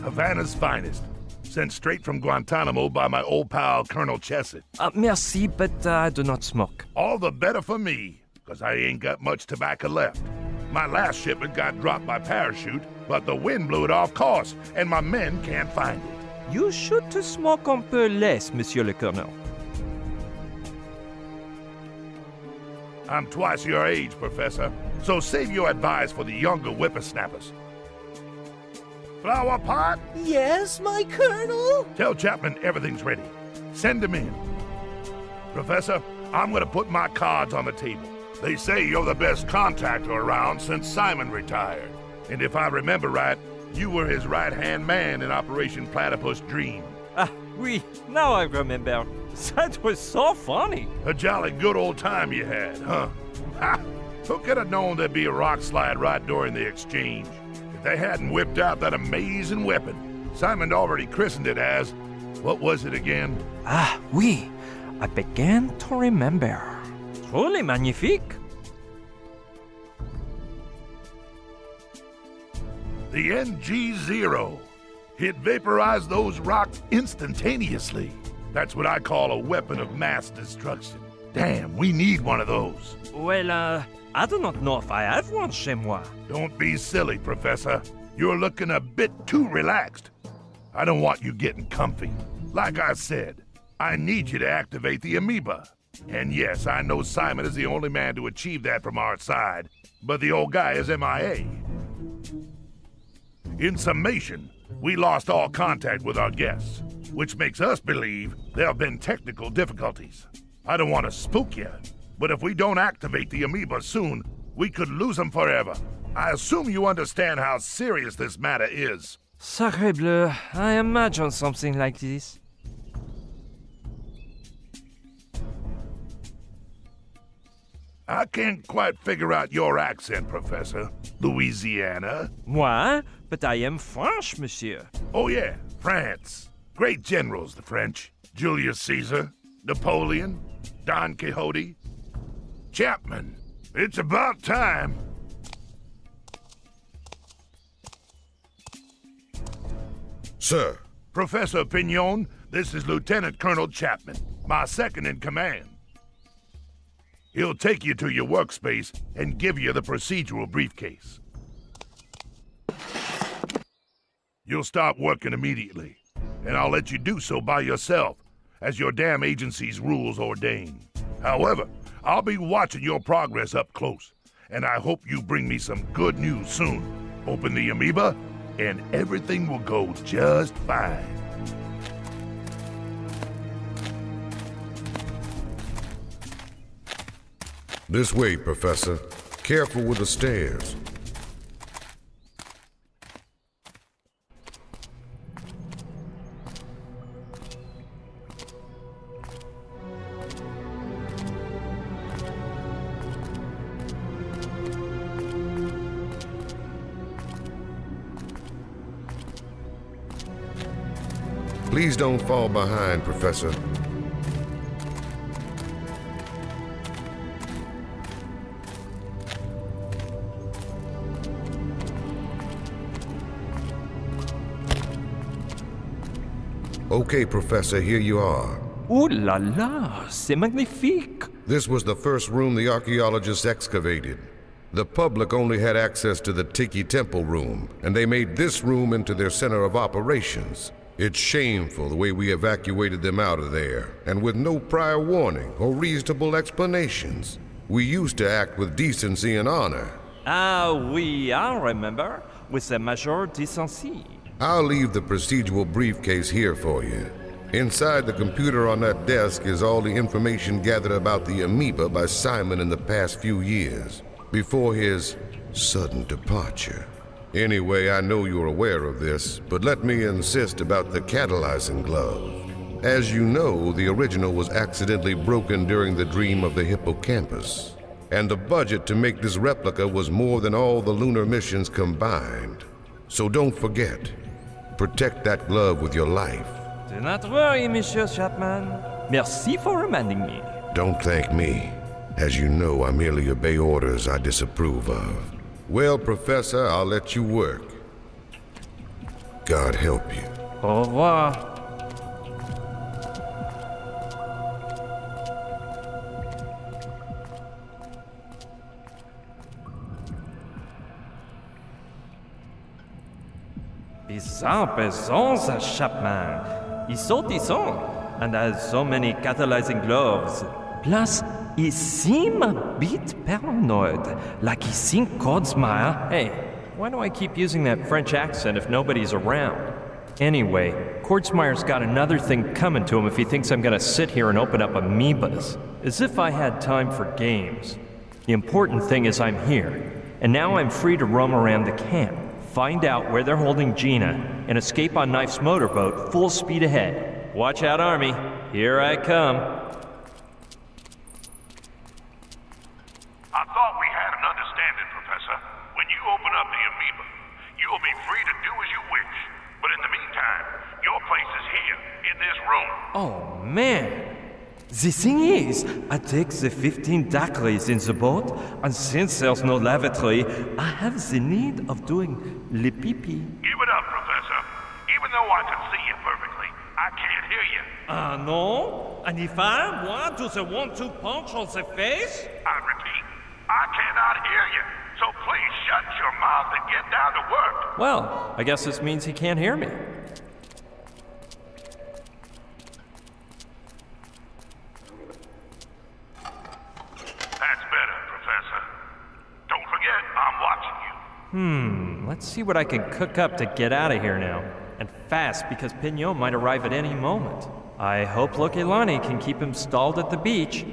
Havana's finest. Sent straight from Guantanamo by my old pal, Colonel Chesset. Merci, but I do not smoke. All the better for me, because I ain't got much tobacco left. My last shipment got dropped by parachute, but the wind blew it off course, and my men can't find it. You should to smoke un peu less, Monsieur le Colonel. I'm twice your age, Professor, so save your advice for the younger whippersnappers. Flower pot? Yes, my Colonel? Tell Chapman everything's ready. Send him in. Professor, I'm gonna put my cards on the table. They say you're the best contactor around since Simon retired. And if I remember right, you were his right-hand man in Operation Platypus Dream. Oui, now I remember. That was so funny. A jolly good old time you had, huh? Ha! Who could have known there'd be a rock slide right during the exchange? If they hadn't whipped out that amazing weapon, Simon already christened it as... what was it again? Oui. I began to remember. Truly magnifique. The NG-0. It vaporized those rocks instantaneously. That's what I call a weapon of mass destruction. Damn, we need one of those. Well, I do not know if I have one chez moi. Don't be silly, Professor. You're looking a bit too relaxed. I don't want you getting comfy. Like I said, I need you to activate the amoeba. And yes, I know Simon is the only man to achieve that from our side, but the old guy is MIA. In summation, we lost all contact with our guests, which makes us believe there have been technical difficulties. I don't want to spook you, but if we don't activate the amoeba soon, we could lose them forever. I assume you understand how serious this matter is. Sacre bleu, I imagine something like this. I can't quite figure out your accent, Professor. Louisiana? Moi? But I am French, monsieur. Oh yeah, France. Great generals, the French. Julius Caesar, Napoleon, Don Quixote. Chapman, it's about time. Sir. Professor Pignon, this is Lieutenant Colonel Chapman, my second in command. He'll take you to your workspace and give you the procedural briefcase. You'll start working immediately, and I'll let you do so by yourself, as your damn agency's rules ordain. However, I'll be watching your progress up close, and I hope you bring me some good news soon. Open the amoeba, and everything will go just fine. This way, Professor. Careful with the stairs. Please don't fall behind, Professor. Okay, Professor, here you are. Ooh la la, c'est magnifique. This was the first room the archaeologists excavated. The public only had access to the Tiki Temple room, and they made this room into their center of operations. It's shameful the way we evacuated them out of there, and with no prior warning or reasonable explanations. We used to act with decency and honor. Ah oui, I remember, with the major decency. I'll leave the procedural briefcase here for you. Inside the computer on that desk is all the information gathered about the amoeba by Simon in the past few years, before his sudden departure. Anyway, I know you're aware of this, but let me insist about the catalyzing glove. As you know, the original was accidentally broken during the dream of the hippocampus, and the budget to make this replica was more than all the lunar missions combined. So don't forget, protect that glove with your life. Do not worry, Monsieur Chapman. Merci for reminding me. Don't thank me. As you know, I merely obey orders I disapprove of. Well, Professor, I'll let you work. God help you. Au revoir. Bizarre peasants, Chapman. He's so decent and has so many catalyzing gloves. Plus, he seems a bit paranoid, like he thinks Kordsmeyer. Hey, why do I keep using that French accent if nobody's around? Anyway, Kordsmeyer's got another thing coming to him if he thinks I'm gonna sit here and open up amoebas. As if I had time for games. The important thing is I'm here, and now I'm free to roam around the camp. Find out where they're holding Gina, and escape on Knife's motorboat full speed ahead. Watch out, Army. Here I come. I thought we had an understanding, Professor. When you open up the amoeba, you'll be free to do as you wish. But in the meantime, your place is here, in this room. Oh, man. The thing is, I take the 15 daiquiris in the boat, and since there's no lavatory, I have the need of doing le pipi. Give it up, Professor. Even though I can see you perfectly, I can't hear you. No? And if I want to the 1-2 punch on the face? I repeat, I cannot hear you. So please shut your mouth and get down to work. Well, I guess this means he can't hear me. That's better, Professor. Don't forget, I'm watching you. Let's see what I can cook up to get out of here now. And fast, because Pignot might arrive at any moment. I hope Lokelani can keep him stalled at the beach.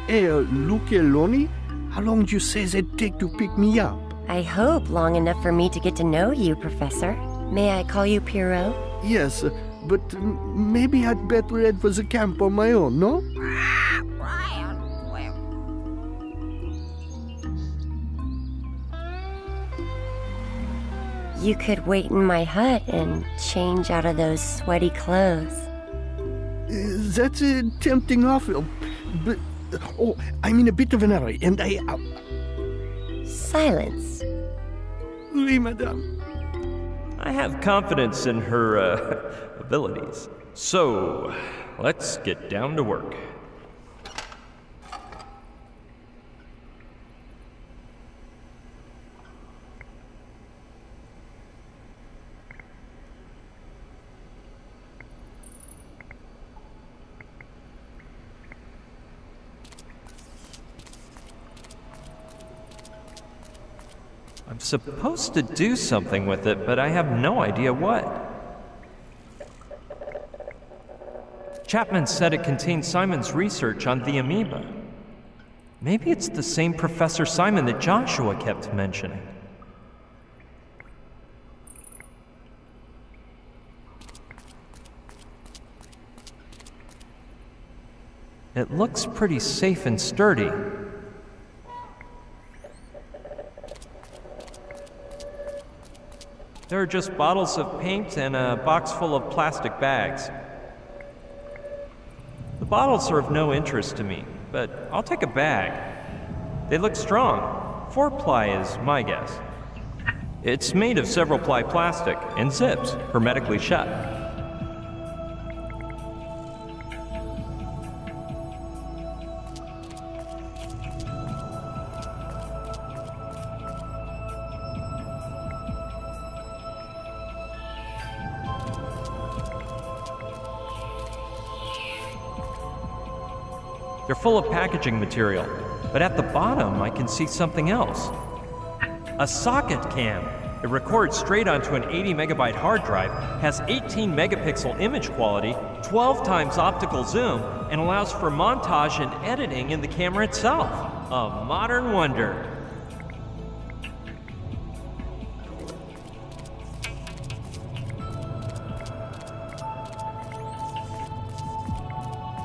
Hey, Lukeloni? How long do you say they'd take to pick me up? I hope long enough for me to get to know you, Professor. May I call you Pierrot? Yes, but maybe I'd better head for the camp on my own, no? You could wait in my hut and change out of those sweaty clothes. That's a tempting offer, but... Oh, I'm in a bit of an hurry, and I... Silence. Oui, madame. I have confidence in her, abilities. So, let's get down to work. I'm supposed to do something with it, but I have no idea what. Chapman said it contained Simon's research on the amoeba. Maybe it's the same Professor Simon that Joshua kept mentioning. It looks pretty safe and sturdy. There are just bottles of paint and a box full of plastic bags. The bottles are of no interest to me, but I'll take a bag. They look strong. 4-ply is my guess. It's made of several-ply plastic and zips, hermetically shut. They're full of packaging material, but at the bottom I can see something else. A socket cam. It records straight onto an 80 megabyte hard drive, has 18 megapixel image quality, 12 times optical zoom, and allows for montage and editing in the camera itself. A modern wonder.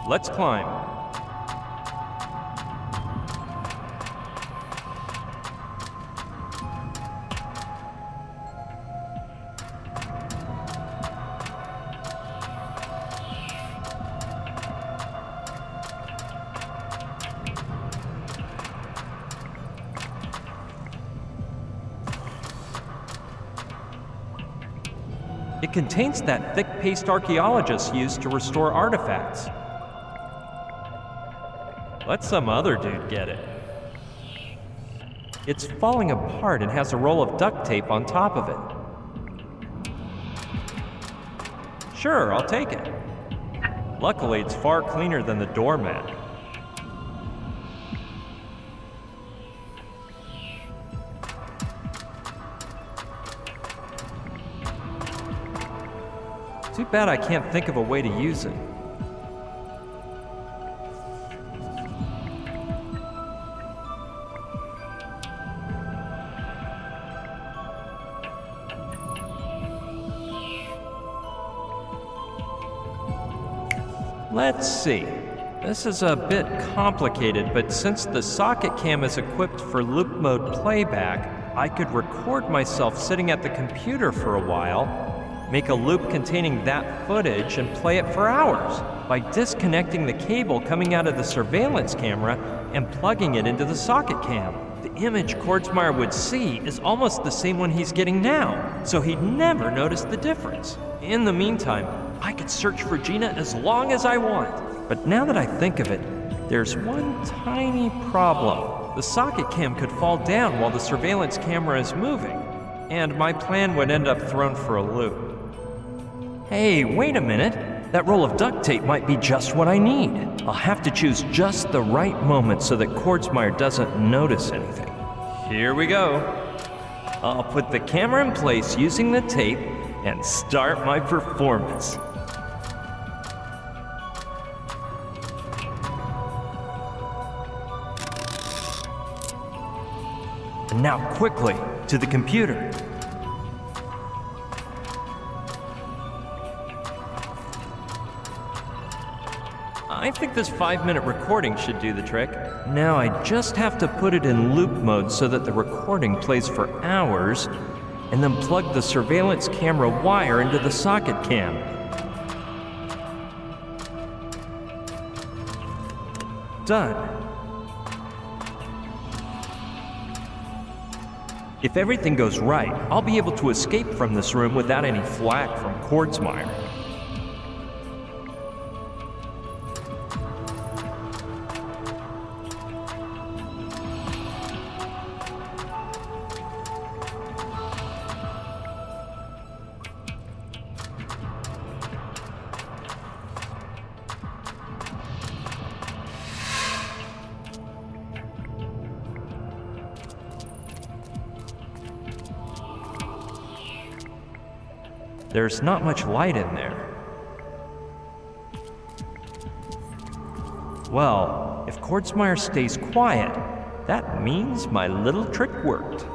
Let's climb. It contains that thick paste archaeologists use to restore artifacts. Let some other dude get it. It's falling apart and has a roll of duct tape on top of it. Sure, I'll take it. Luckily, it's far cleaner than the doormat. Too bad I can't think of a way to use it. Let's see. This is a bit complicated, but since the socket cam is equipped for loop mode playback, I could record myself sitting at the computer for a while, make a loop containing that footage, and play it for hours by disconnecting the cable coming out of the surveillance camera and plugging it into the socket cam. The image Kordsmeyer would see is almost the same one he's getting now, so he'd never notice the difference. In the meantime, I could search for Gina as long as I want. But now that I think of it, there's one tiny problem. The socket cam could fall down while the surveillance camera is moving, and my plan would end up thrown for a loop. Hey, wait a minute. That roll of duct tape might be just what I need. I'll have to choose just the right moment so that Kordsmeyer doesn't notice anything. Here we go. I'll put the camera in place using the tape and start my performance. And now quickly to the computer. I think this 5-minute recording should do the trick. Now I just have to put it in loop mode so that the recording plays for hours, and then plug the surveillance camera wire into the socket cam. Done. If everything goes right, I'll be able to escape from this room without any flack from Kordsmeyer. There's not much light in there. Well, if Kordsmeyer stays quiet, that means my little trick worked.